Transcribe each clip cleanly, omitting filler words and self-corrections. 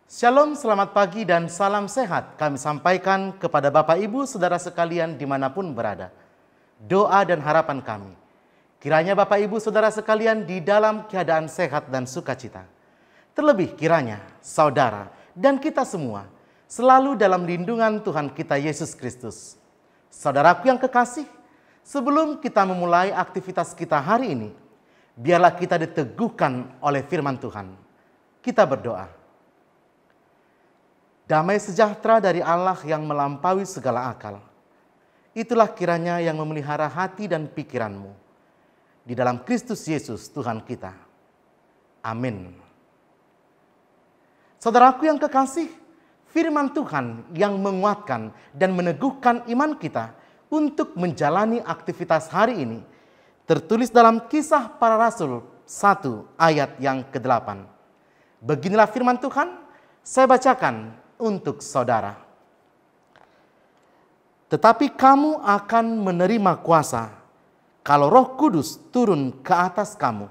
Shalom, selamat pagi dan salam sehat kami sampaikan kepada Bapak Ibu Saudara sekalian dimanapun berada. Doa dan harapan kami, kiranya Bapak Ibu Saudara sekalian di dalam keadaan sehat dan sukacita. Terlebih kiranya saudara dan kita semua selalu dalam lindungan Tuhan kita Yesus Kristus. Saudaraku yang kekasih, sebelum kita memulai aktivitas kita hari ini, biarlah kita diteguhkan oleh firman Tuhan. Kita berdoa. Damai sejahtera dari Allah yang melampaui segala akal. Itulah kiranya yang memelihara hati dan pikiranmu. Di dalam Kristus Yesus Tuhan kita. Amin. Saudaraku yang kekasih, firman Tuhan yang menguatkan dan meneguhkan iman kita untuk menjalani aktivitas hari ini tertulis dalam Kisah Para Rasul 1 ayat yang ke-8. Beginilah firman Tuhan, saya bacakan untuk saudara. Tetapi kamu akan menerima kuasa kalau Roh Kudus turun ke atas kamu,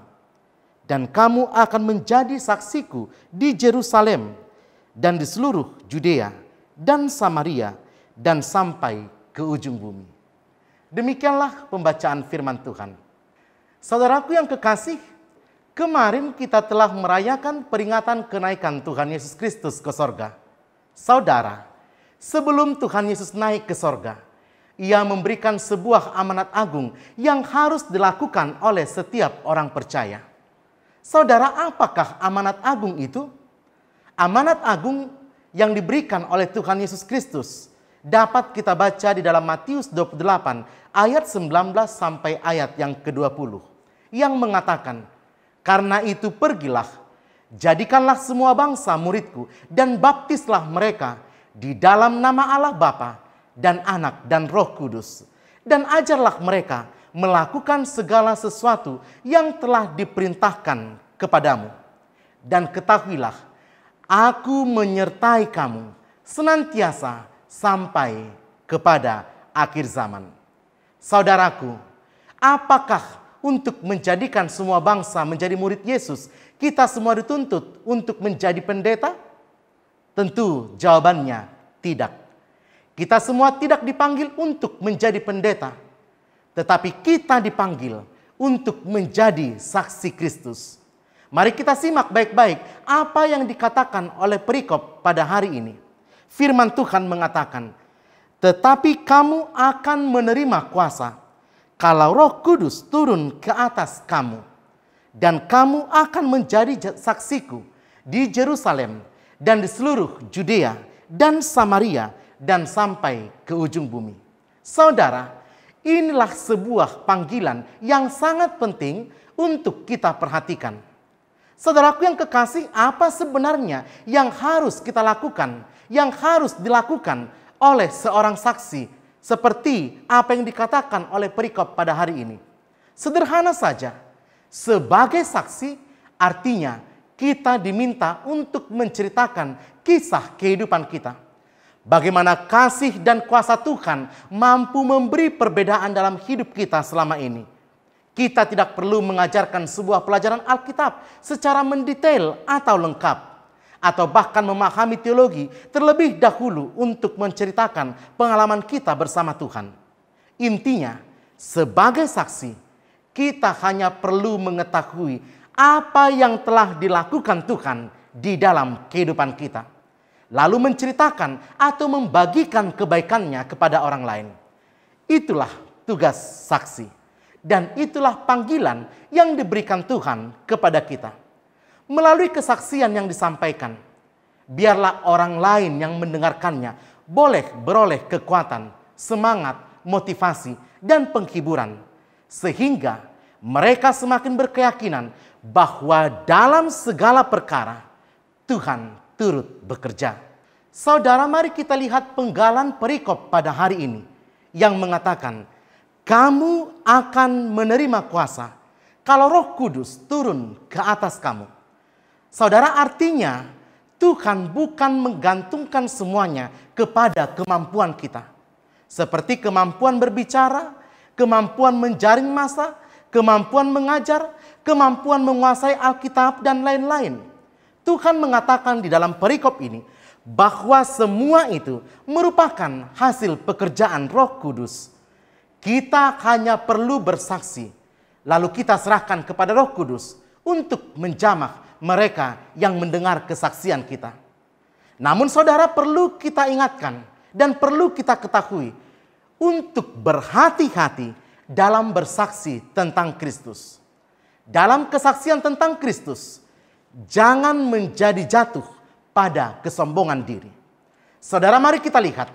dan kamu akan menjadi saksiku di Yerusalem dan di seluruh Judea dan Samaria dan sampai ke ujung bumi. Demikianlah pembacaan firman Tuhan. Saudaraku yang kekasih, kemarin kita telah merayakan peringatan kenaikan Tuhan Yesus Kristus ke sorga. Saudara, sebelum Tuhan Yesus naik ke sorga, Ia memberikan sebuah amanat agung yang harus dilakukan oleh setiap orang percaya. Saudara, apakah amanat agung itu? Amanat agung yang diberikan oleh Tuhan Yesus Kristus dapat kita baca di dalam Matius 28 ayat 19 sampai ayat yang ke-20 yang mengatakan, "Karena itu pergilah, jadikanlah semua bangsa muridku dan baptislah mereka di dalam nama Allah Bapa dan Anak dan Roh Kudus. Dan ajarlah mereka melakukan segala sesuatu yang telah diperintahkan kepadamu. Dan ketahuilah, aku menyertai kamu senantiasa sampai kepada akhir zaman." Saudaraku, apakah untuk menjadikan semua bangsa menjadi murid Yesus, kita semua dituntut untuk menjadi pendeta? Tentu jawabannya tidak. Kita semua tidak dipanggil untuk menjadi pendeta, tetapi kita dipanggil untuk menjadi saksi Kristus. Mari kita simak baik-baik apa yang dikatakan oleh perikop pada hari ini. Firman Tuhan mengatakan, "Tetapi kamu akan menerima kuasa kalau Roh Kudus turun ke atas kamu, dan kamu akan menjadi saksiku di Yerusalem dan di seluruh Judea dan Samaria dan sampai ke ujung bumi." Saudara, inilah sebuah panggilan yang sangat penting untuk kita perhatikan. Saudaraku yang kekasih, apa sebenarnya yang harus kita lakukan, yang harus dilakukan oleh seorang saksi seperti apa yang dikatakan oleh perikop pada hari ini? Sederhana saja. Sebagai saksi artinya kita diminta untuk menceritakan kisah kehidupan kita. Bagaimana kasih dan kuasa Tuhan mampu memberi perbedaan dalam hidup kita selama ini. Kita tidak perlu mengajarkan sebuah pelajaran Alkitab secara mendetail atau lengkap, atau bahkan memahami teologi terlebih dahulu untuk menceritakan pengalaman kita bersama Tuhan. Intinya, sebagai saksi, kita hanya perlu mengetahui apa yang telah dilakukan Tuhan di dalam kehidupan kita, lalu menceritakan atau membagikan kebaikannya kepada orang lain. Itulah tugas saksi, dan itulah panggilan yang diberikan Tuhan kepada kita. Melalui kesaksian yang disampaikan, biarlah orang lain yang mendengarkannya boleh beroleh kekuatan, semangat, motivasi, dan penghiburan. Sehingga mereka semakin berkeyakinan bahwa dalam segala perkara Tuhan turut bekerja. Saudara, mari kita lihat penggalan perikop pada hari ini yang mengatakan, "Kamu akan menerima kuasa kalau Roh Kudus turun ke atas kamu." Saudara, artinya Tuhan bukan menggantungkan semuanya kepada kemampuan kita. Seperti kemampuan berbicara, kemampuan menjaring massa, kemampuan mengajar, kemampuan menguasai Alkitab, dan lain-lain. Tuhan mengatakan di dalam perikop ini bahwa semua itu merupakan hasil pekerjaan Roh Kudus. Kita hanya perlu bersaksi, lalu kita serahkan kepada Roh Kudus untuk menjamah mereka yang mendengar kesaksian kita. Namun saudara, perlu kita ingatkan dan perlu kita ketahui untuk berhati-hati dalam bersaksi tentang Kristus. Dalam kesaksian tentang Kristus, jangan menjadi jatuh pada kesombongan diri. Saudara, mari kita lihat.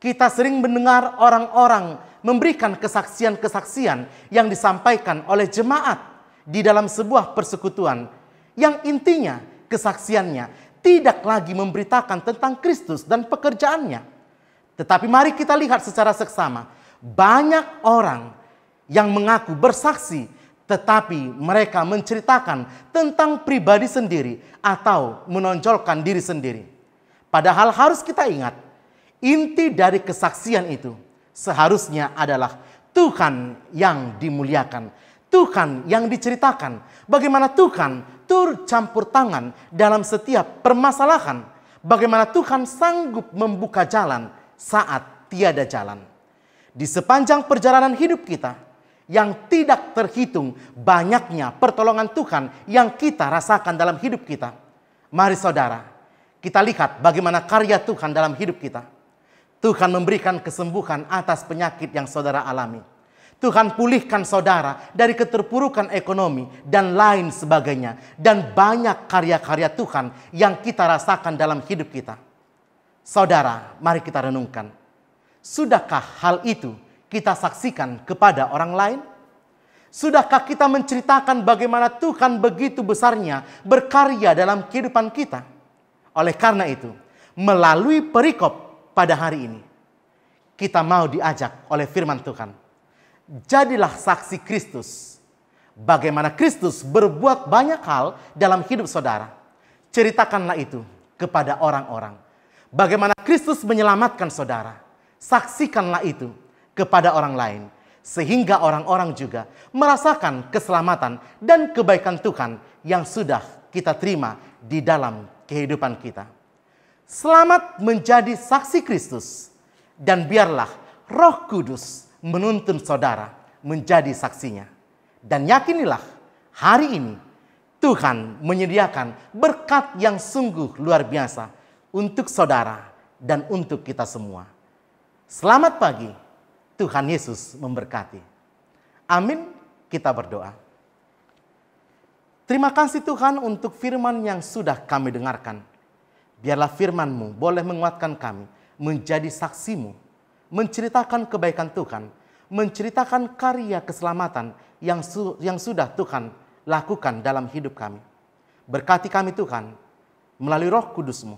Kita sering mendengar orang-orang memberikan kesaksian-kesaksian yang disampaikan oleh jemaat di dalam sebuah persekutuan, yang intinya kesaksiannya tidak lagi memberitakan tentang Kristus dan pekerjaannya. Tetapi mari kita lihat secara seksama, banyak orang yang mengaku bersaksi, tetapi mereka menceritakan tentang pribadi sendiri atau menonjolkan diri sendiri. Padahal harus kita ingat, inti dari kesaksian itu seharusnya adalah Tuhan yang dimuliakan, Tuhan yang diceritakan, bagaimana Tuhan turut campur tangan dalam setiap permasalahan, bagaimana Tuhan sanggup membuka jalan saat tiada jalan. Di sepanjang perjalanan hidup kita, yang tidak terhitung banyaknya pertolongan Tuhan yang kita rasakan dalam hidup kita. Mari saudara, kita lihat bagaimana karya Tuhan dalam hidup kita. Tuhan memberikan kesembuhan atas penyakit yang saudara alami. Tuhan pulihkan saudara dari keterpurukan ekonomi dan lain sebagainya. Dan banyak karya-karya Tuhan yang kita rasakan dalam hidup kita. Saudara, mari kita renungkan. Sudahkah hal itu kita saksikan kepada orang lain? Sudahkah kita menceritakan bagaimana Tuhan begitu besarnya berkarya dalam kehidupan kita? Oleh karena itu, melalui perikop pada hari ini, kita mau diajak oleh firman Tuhan. Jadilah saksi Kristus. Bagaimana Kristus berbuat banyak hal dalam hidup saudara. Ceritakanlah itu kepada orang-orang. Bagaimana Kristus menyelamatkan saudara. Saksikanlah itu kepada orang lain. Sehingga orang-orang juga merasakan keselamatan dan kebaikan Tuhan yang sudah kita terima di dalam kehidupan kita. Selamat menjadi saksi Kristus. Dan biarlah Roh Kudus menuntun saudara menjadi saksinya. Dan yakinilah hari ini Tuhan menyediakan berkat yang sungguh luar biasa untuk saudara dan untuk kita semua. Selamat pagi, Tuhan Yesus memberkati. Amin, kita berdoa. Terima kasih Tuhan untuk firman yang sudah kami dengarkan. Biarlah firman-Mu boleh menguatkan kami menjadi saksi-Mu, menceritakan kebaikan Tuhan, menceritakan karya keselamatan yang sudah Tuhan lakukan dalam hidup kami. Berkati kami Tuhan melalui Roh Kudus-Mu,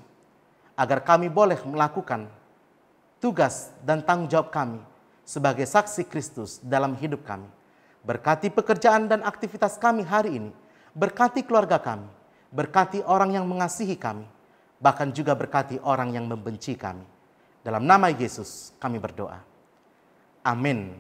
agar kami boleh melakukan tugas dan tanggung jawab kami sebagai saksi Kristus dalam hidup kami. Berkati pekerjaan dan aktivitas kami hari ini, berkati keluarga kami, berkati orang yang mengasihi kami, bahkan juga berkati orang yang membenci kami. Dalam nama Yesus kami berdoa. Amin.